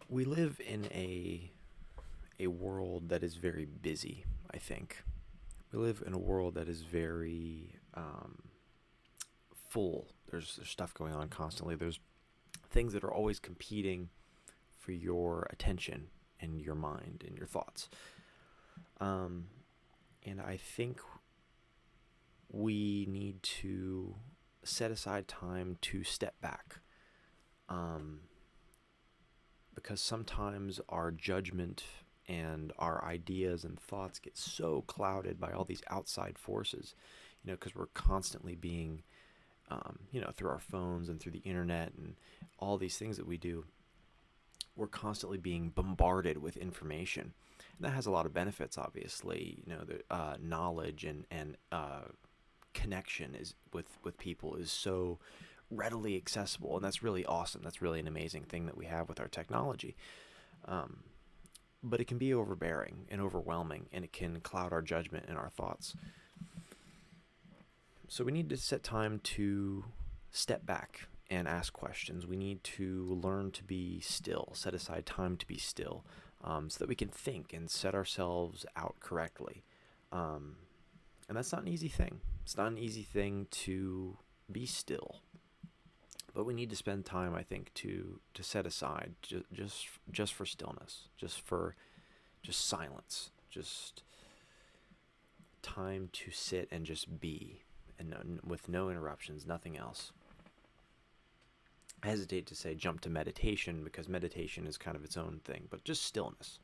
We live in a world that is very busy, I think. We live in a world that is very full. There's stuff going on constantly. There's things that are always competing for your attention and your mind and your thoughts. Um, and I think we need to set aside time to step back. Um, because sometimes our judgment and our ideas and thoughts get so clouded by all these outside forces, because we're constantly being, through our phones and through the internet and all these things that we do, we're constantly being bombarded with information. And that has a lot of benefits, obviously. The knowledge and connection is with people is so readily accessible, and that's really awesome. That's really an amazing thing that we have with our technology. Um, but it can be overbearing and overwhelming, and it can cloud our judgment and our thoughts. So we need to set time to step back and ask questions. We need to learn to be still, set aside time to be still, so that we can think and set ourselves out correctly. Um, and that's not an easy thing. It's not an easy thing to be still, but we need to spend time, I think, to set aside just for stillness, just silence, just time to sit and just be, and with no interruptions, nothing else. I hesitate to say jump to meditation, because meditation is kind of its own thing, but just stillness,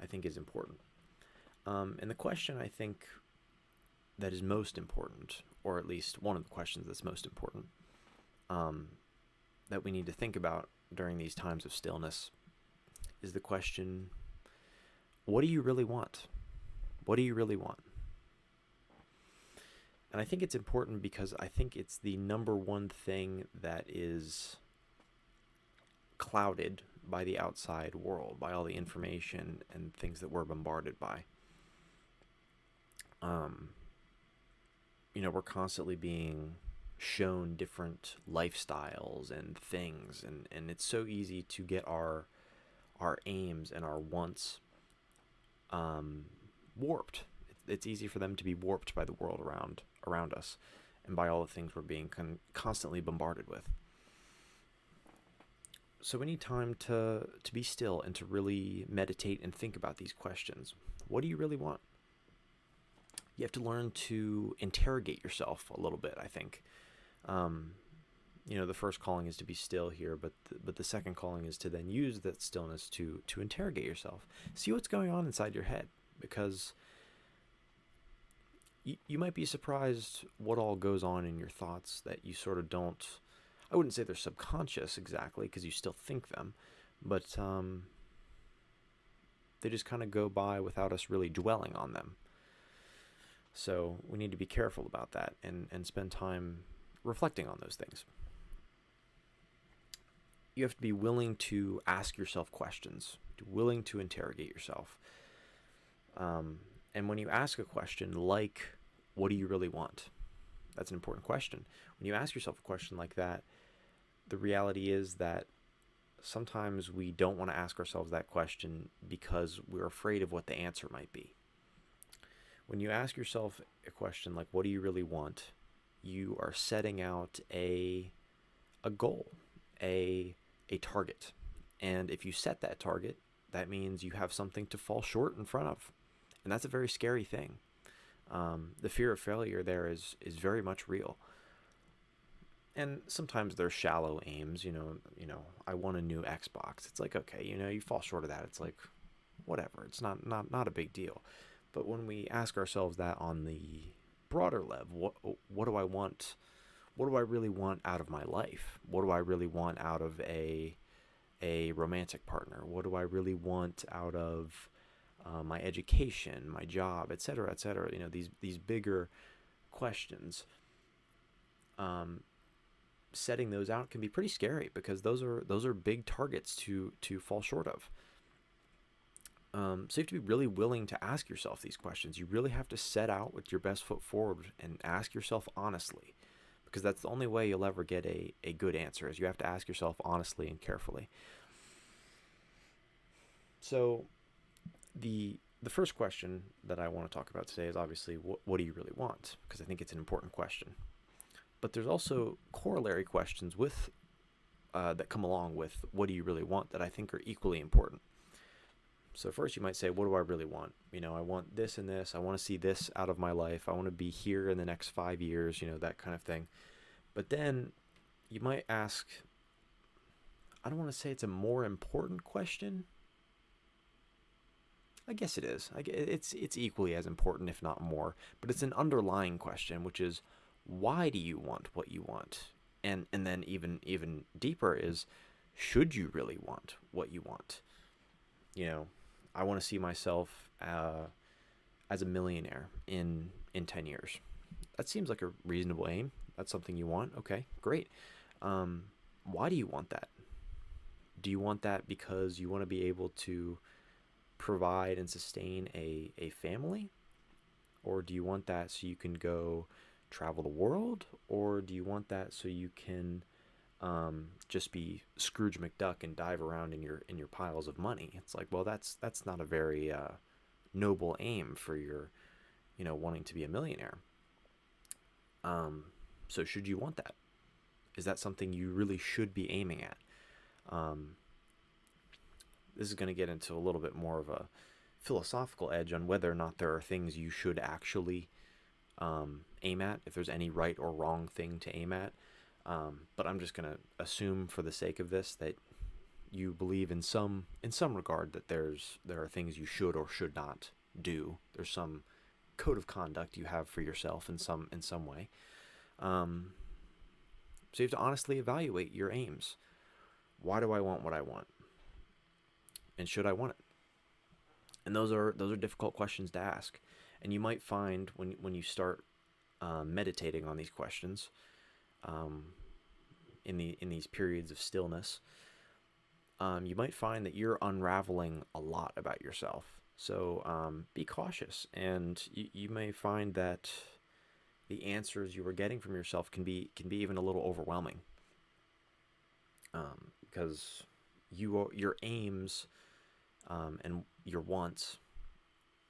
I think, is important. And the question, I think, that is most important, or at least one of the questions that's most important, that we need to think about during these times of stillness, is the question, what do you really want? What do you really want? And I think it's important because I think it's the number one thing that is clouded by the outside world, by all the information and things that we're bombarded by. We're constantly being shown different lifestyles and things, and it's so easy to get our aims and our wants warped. It's easy for them to be warped by the world around us, and by all the things we're being constantly bombarded with. So we need time to be still and to really meditate and think about these questions. What do you really want? You have to learn to interrogate yourself a little bit, I think. The first calling is to be still here, but the second calling is to then use that stillness to interrogate yourself. See what's going on inside your head, because you might be surprised what all goes on in your thoughts that you sort of don't. I wouldn't say they're subconscious exactly, because you still think them, but they just kind of go by without us really dwelling on them. So we need to be careful about that and spend time reflecting on those things. You have to be willing to ask yourself questions, willing to interrogate yourself. And when you ask a question like, what do you really want? That's an important question. When you ask yourself a question like that, the reality is that sometimes we don't want to ask ourselves that question because we're afraid of what the answer might be. When you ask yourself a question like, what do you really want? You are setting out a goal, a target. And if you set that target, that means you have something to fall short in front of. And that's a very scary thing. The fear of failure there is very much real. And sometimes they're shallow aims, I want a new Xbox. It's like, okay, you fall short of that. It's like, whatever. It's not a big deal. But when we ask ourselves that on the broader level, what do I want? What do I really want out of my life? What do I really want out of a romantic partner? What do I really want out of my education, my job, et cetera, et cetera? These bigger questions. Setting those out can be pretty scary, because those are big targets to fall short of. So you have to be really willing to ask yourself these questions. You really have to set out with your best foot forward and ask yourself honestly, because that's the only way you'll ever get a good answer, is you have to ask yourself honestly and carefully. So the first question that I want to talk about today is obviously what do you really want? Because I think it's an important question. But there's also corollary questions with that come along with what do you really want that I think are equally important. So first you might say, what do I really want? I want this and this. I want to see this out of my life. I want to be here in the next 5 years, that kind of thing. But then you might ask, I don't want to say it's a more important question. I guess it is. It's equally as important, if not more. But it's an underlying question, which is, why do you want what you want? And then even deeper is, should you really want what you want? I want to see myself as a millionaire in 10 years. That seems like a reasonable aim. That's something you want. Okay, great. Why do you want that? Do you want that because you want to be able to provide and sustain a family? Or do you want that so you can go travel the world? Or do you want that so you can just be Scrooge McDuck and dive around in your piles of money? It's like, well, that's not a very noble aim for your wanting to be a millionaire. So should you want that? Is that something you really should be aiming at? This is going to get into a little bit more of a philosophical edge on whether or not there are things you should actually aim at, if there's any right or wrong thing to aim at. But I'm just going to assume, for the sake of this, that you believe in some regard that there are things you should or should not do. There's some code of conduct you have for yourself in some way. So you have to honestly evaluate your aims. Why do I want what I want? And should I want it? And those are difficult questions to ask. And you might find when you start meditating on these questions, in these periods of stillness, you might find that you're unraveling a lot about yourself. So be cautious, and you may find that the answers you were getting from yourself can be even a little overwhelming, because your aims and your wants,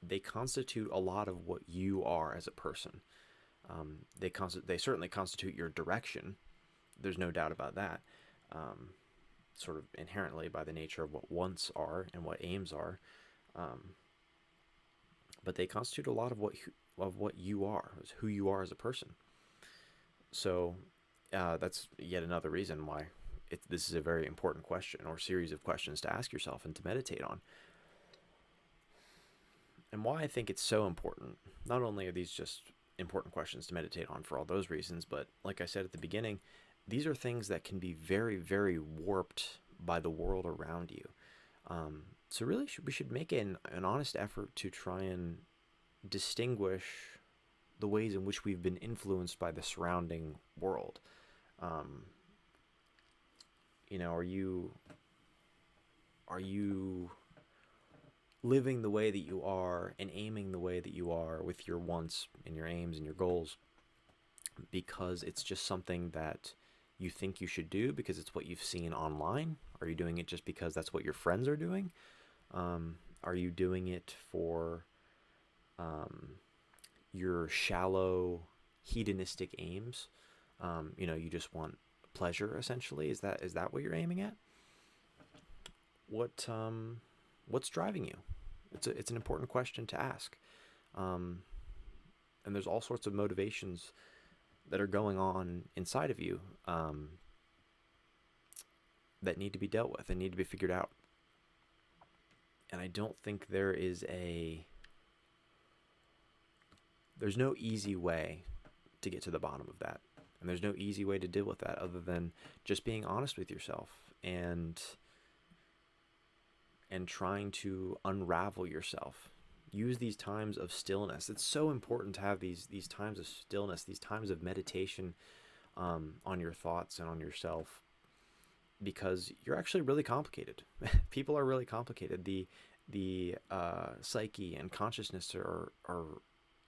they constitute a lot of what you are as a person. They certainly constitute your direction. There's no doubt about that. Sort of inherently, by the nature of what wants are and what aims are, but they constitute a lot of what you are, who you are as a person. So that's yet another reason why this is a very important question, or series of questions to ask yourself and to meditate on. And why I think it's so important. Not only are these just important questions to meditate on for all those reasons, but like I said at the beginning, these are things that can be very, very warped by the world around you. So really, we should make an honest effort to try and distinguish the ways in which we've been influenced by the surrounding world. Are you living the way that you are and aiming the way that you are with your wants and your aims and your goals because it's just something that you think you should do because it's what you've seen online? Are you doing it just because that's what your friends are doing? Are you doing it for your shallow hedonistic aims? You just want pleasure, essentially. Is that what you're aiming at? What's driving you? It's an important question to ask. And there's all sorts of motivations that are going on inside of you that need to be dealt with and need to be figured out. And I don't think there's no easy way to get to the bottom of that. And there's no easy way to deal with that other than just being honest with yourself and trying to unravel yourself. Use these times of stillness. It's so important to have these times of stillness, these times of meditation on your thoughts and on yourself, because you're actually really complicated. People are really complicated. The psyche and consciousness are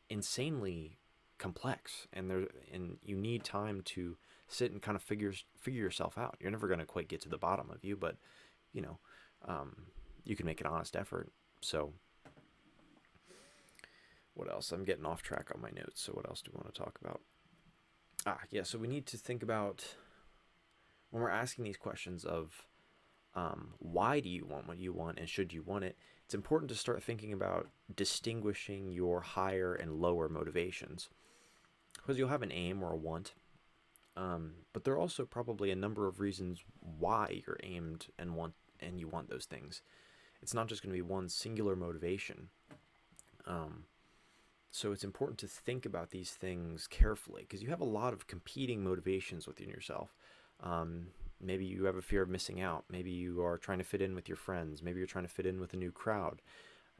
insanely complex, and you need time to sit and kind of figure yourself out. You're never going to quite get to the bottom of you, but you can make an honest effort. So what else? I'm getting off track on my notes. So what else do we want to talk about? Yeah. So we need to think about, when we're asking these questions of why do you want what you want and should you want it, it's important to start thinking about distinguishing your higher and lower motivations. Because you'll have an aim or a want, but there are also probably a number of reasons why you're aimed and you want those things. It's not just going to be one singular motivation. So it's important to think about these things carefully, because you have a lot of competing motivations within yourself. Maybe you have a fear of missing out. Maybe you are trying to fit in with your friends. Maybe you're trying to fit in with a new crowd.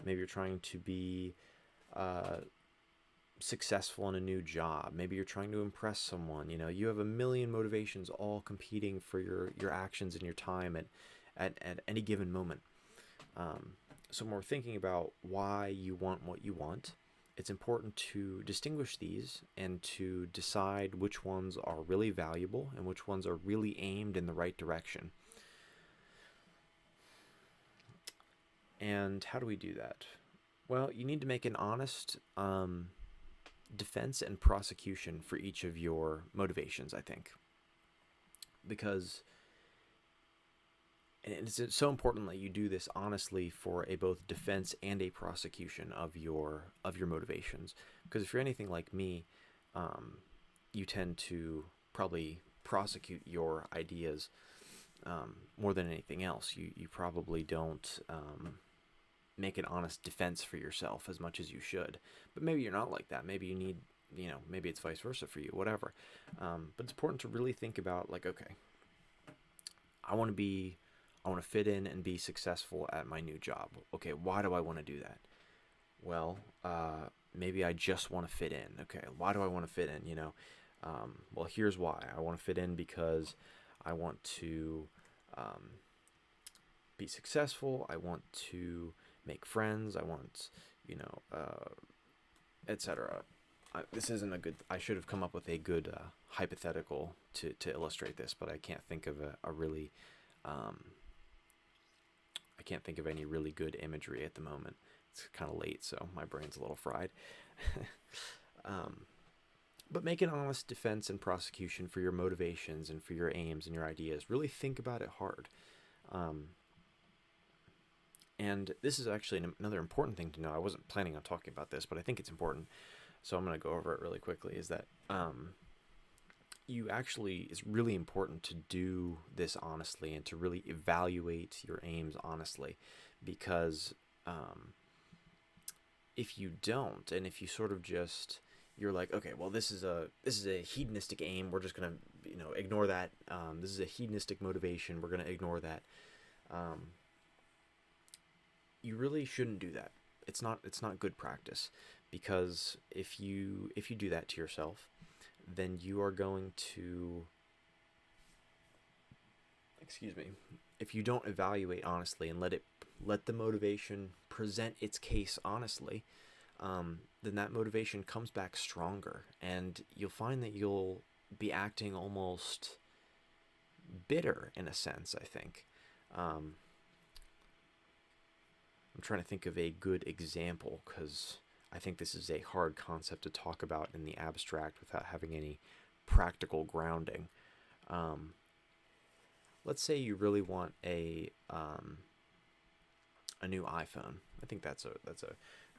Maybe you're trying to be successful in a new job. Maybe you're trying to impress someone. You have a million motivations all competing for your actions and your time at any given moment. So when we're thinking about why you want what you want, it's important to distinguish these and to decide which ones are really valuable and which ones are really aimed in the right direction. And how do we do that? Well, you need to make an honest defense and prosecution for each of your motivations, I think. Because and it's so important that you do this honestly for a both defense and a prosecution of your motivations. Because if you're anything like me, you tend to probably prosecute your ideas more than anything else. You probably don't make an honest defense for yourself as much as you should. But maybe you're not like that. Maybe you need, maybe it's vice versa for you, whatever. But it's important to really think about, like, okay, I want to fit in and be successful at my new job. Okay, why do I want to do that? Well, maybe I just want to fit in. Okay, why do I want to fit in? Well, here's why. I want to fit in because I want to be successful. I want to make friends. I want, etc. This isn't a good. I should have come up with a good hypothetical to illustrate this, but I can't think of a really. I can't think of any really good imagery at the moment. It's kind of late, so my brain's a little fried. But make an honest defense and prosecution for your motivations and for your aims and your ideas. Really think about it hard. And this is actually another important thing to know. I wasn't planning on talking about this, but I think it's important, so I'm going to go over it really quickly, is that it's really important to do this honestly and to really evaluate your aims honestly, because if you don't, and if you sort of you're like, okay, well, this is a hedonistic aim, we're just gonna ignore that. This is a hedonistic motivation, we're gonna ignore that. You really shouldn't do that. It's not good practice, because if you do that to yourself, then you are going to, if you don't evaluate honestly and let the motivation present its case honestly, then that motivation comes back stronger, and you'll find that you'll be acting almost bitter in a sense, I think. I'm trying to think of a good example, because I think this is a hard concept to talk about in the abstract without having any practical grounding. Let's say you really want a new iPhone. I think that's a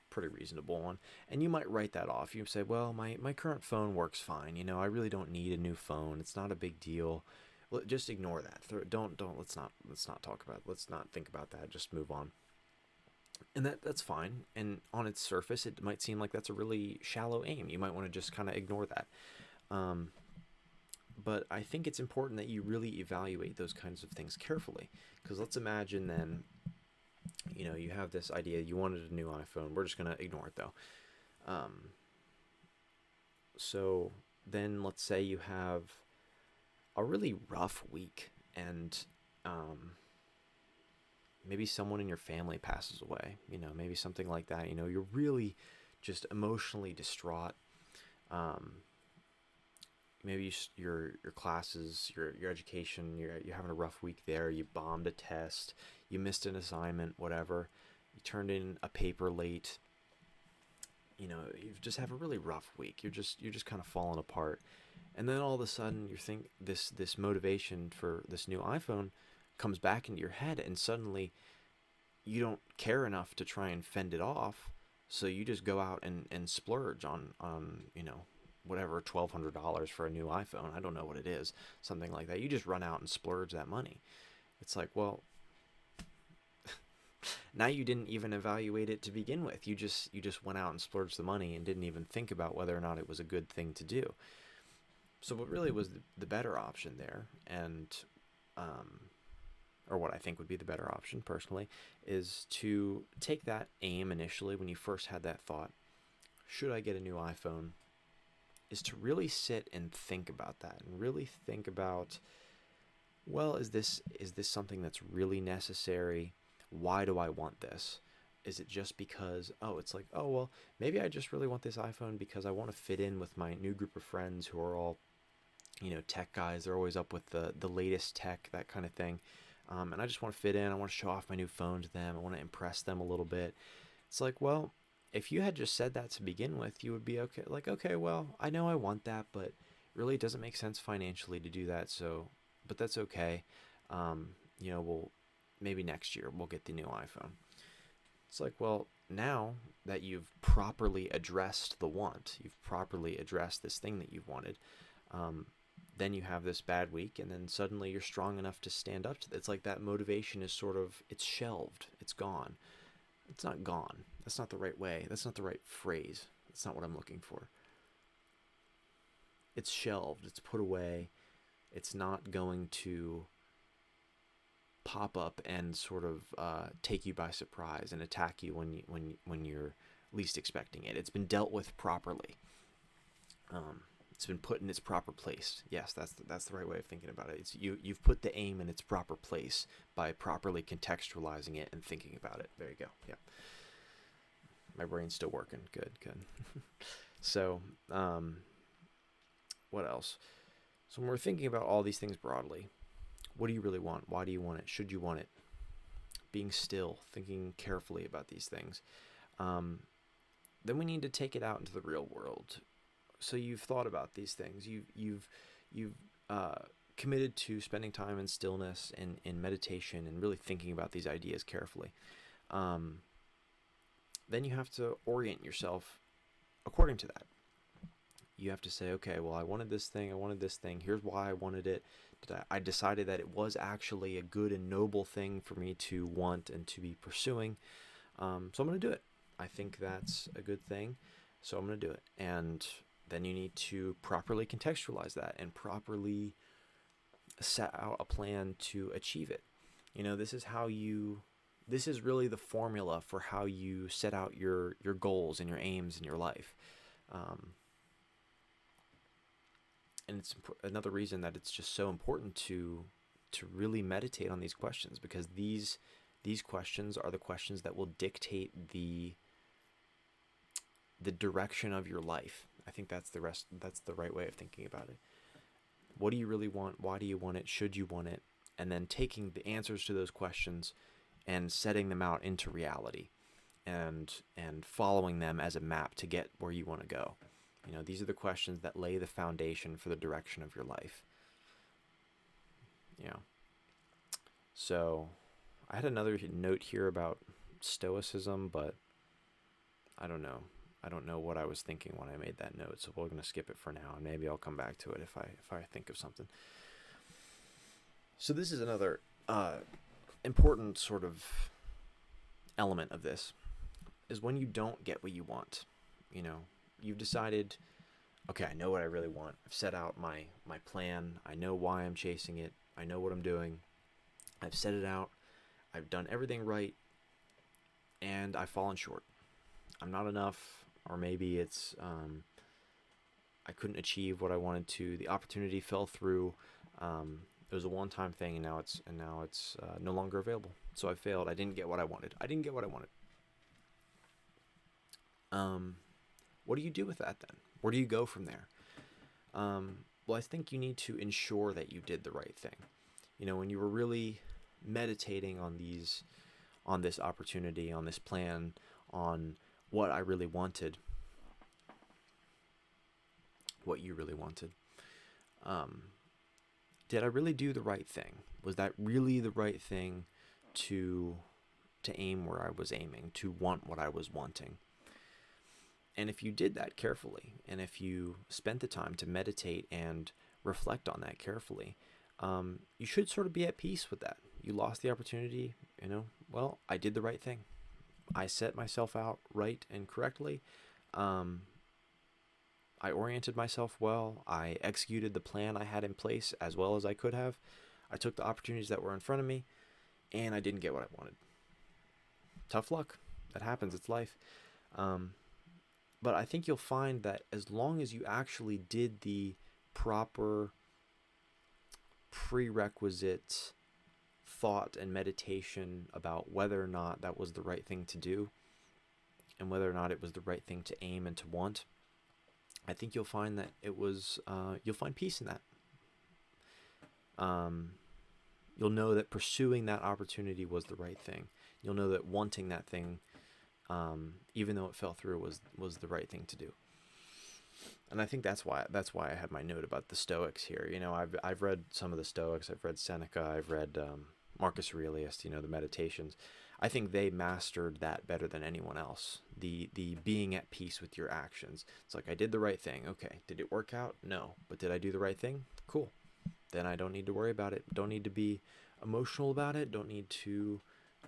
pretty reasonable one, and you might write that off. You say, well, my current phone works fine. I really don't need a new phone. It's not a big deal. Well, just ignore that. Let's not talk about it. Let's not think about that. Just move on. And that's fine. And on its surface, it might seem like that's a really shallow aim. You might want to just kind of ignore that. But I think it's important that you really evaluate those kinds of things carefully. Because let's imagine then, you have this idea, you wanted a new iPhone. We're just going to ignore it, though. So then let's say you have a really rough week, and maybe someone in your family passes away, maybe something like that. You're really just emotionally distraught. maybe your classes, your education, you're having a rough week there. You bombed a test, you missed an assignment, whatever. You turned in a paper late. You just have a really rough week. You're just kind of falling apart. And then all of a sudden you think this motivation for this new iPhone comes back into your head, and suddenly you don't care enough to try and fend it off. So you just go out and splurge on whatever, $1,200 for a new iPhone. I don't know what it is, something like that. You just run out and splurge that money. It's like, well, now you didn't even evaluate it to begin with. You just went out and splurged the money and didn't even think about whether or not it was a good thing to do. So what really was the better option there, and or what I think would be the better option personally, is to take that aim initially when you first had that thought, should I get a new iPhone, is to really sit and think about that, and really think about, well, is this something that's really necessary? Why do I want this? Is it just because, it's like, well, maybe I just really want this iPhone because I want to fit in with my new group of friends who are all, tech guys. They're always up with the latest tech, that kind of thing. And I just want to fit in. I want to show off my new phone to them. I want to impress them a little bit. It's like, well, if you had just said that to begin with, you would be okay. Like, okay, well, I know I want that, but really it doesn't make sense financially to do that. So, but that's okay. We'll maybe next year we'll get the new iPhone. It's like, well, now that you've properly addressed the want, you've properly addressed this thing that you've wanted, then you have this bad week, and then suddenly you're strong enough to stand up to it. It's like that motivation is it's shelved. It's gone. It's not gone. That's not the right way. That's not the right phrase. That's not what I'm looking for. It's shelved. It's put away. It's not going to pop up and sort of take you by surprise and attack you when you're least expecting it. It's been dealt with properly. It's been put in its proper place. Yes, that's the right way of thinking about it. It's you've put the aim in its proper place by properly contextualizing it and thinking about it. There you go. Yeah. My brain's still working. Good. So, what else? So when we're thinking about all these things broadly, what do you really want? Why do you want it? Should you want it? Being still, thinking carefully about these things. Then we need to take it out into the real world. So you've thought about these things. You've committed to spending time in stillness and in meditation and really thinking about these ideas carefully. Then you have to orient yourself according to that. You have to say, okay, well, I wanted this thing. Here's why I wanted it. I decided that it was actually a good and noble thing for me to want and to be pursuing. So I'm going to do it. I think that's a good thing. So I'm going to do it. And then you need to properly contextualize that and properly set out a plan to achieve it. This is really the formula for how you set out your goals and your aims in your life. And it's another reason that it's just so important to really meditate on these questions, because these questions are the questions that will dictate the direction of your life. I think that's the right way of thinking about it. What do you really want? Why do you want it? Should you want it? And then taking the answers to those questions and setting them out into reality and following them as a map to get where you want to go. These are the questions that lay the foundation for the direction of your life. So I had another note here about stoicism, but I don't know. I don't know what I was thinking when I made that note, so we're going to skip it for now, and maybe I'll come back to it if I think of something. So this is another important sort of element of this, is when you don't get what you want. You've decided, okay, I know what I really want. I've set out my plan. I know why I'm chasing it. I know what I'm doing. I've set it out. I've done everything right, and I've fallen short. I'm not enough, or maybe it's I couldn't achieve what I wanted to. The opportunity fell through. It was a one-time thing, and now it's no longer available. So I failed. I didn't get what I wanted. What do you do with that then? Where do you go from there? Well, I think you need to ensure that you did the right thing. When you were really meditating on this opportunity, on this plan, on what I really wanted, what you really wanted, um, did I really do the right thing? Was that really the right thing to aim where I was aiming, to want what I was wanting? And if you did that carefully, and if you spent the time to meditate and reflect on that carefully, you should sort of be at peace with that. You lost the opportunity, well, I did the right thing. I set myself out right and correctly. Um, I oriented myself well. I executed the plan I had in place as well as I could have. I took the opportunities that were in front of me, and I didn't get what I wanted. Tough luck. That happens. It's life. But I think you'll find that as long as you actually did the proper prerequisite thought and meditation about whether or not that was the right thing to do and whether or not it was the right thing to aim and to want, I think you'll find that you'll find peace in that. You'll know that pursuing that opportunity was the right thing. You'll know that wanting that thing, even though it fell through, was the right thing to do. And I think that's why I had my note about the Stoics here. I've read some of the Stoics. I've read Seneca. I've read Marcus Aurelius. The Meditations. I think they mastered that better than anyone else. The being at peace with your actions. It's like, I did the right thing. Okay, did it work out? No, but did I do the right thing? Cool. Then I don't need to worry about it. Don't need to be emotional about it. Don't need to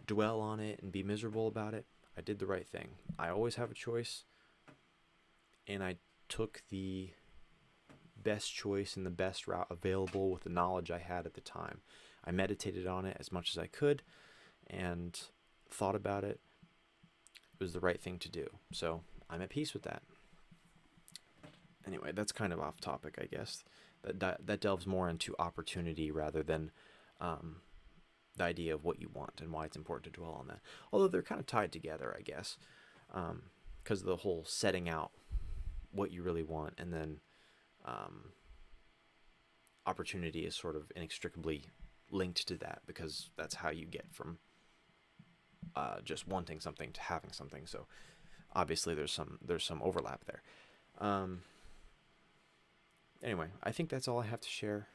dwell on it and be miserable about it. I did the right thing. I always have a choice, and I took the best choice and the best route available with the knowledge I had at the time. I meditated on it as much as I could and thought about it. It was the right thing to do. So I'm at peace with that. Anyway, that's kind of off topic, I guess. That delves more into opportunity rather than the idea of what you want and why it's important to dwell on that. Although they're kind of tied together, I guess, because of the whole setting out what you really want, and then opportunity is sort of inextricably linked to that, because that's how you get from just wanting something to having something. So obviously there's some overlap there. Anyway, I think that's all I have to share.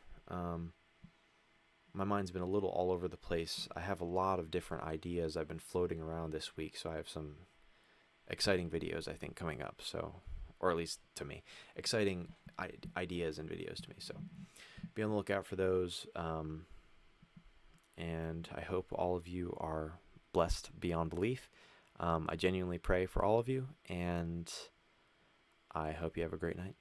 My mind's been a little all over the place. I have a lot of different ideas I've been floating around this week, so I have some exciting videos, I think, coming up. So, or at least to me, exciting ideas and videos to me. So be on the lookout for those. And I hope all of you are blessed beyond belief. I genuinely pray for all of you, and I hope you have a great night.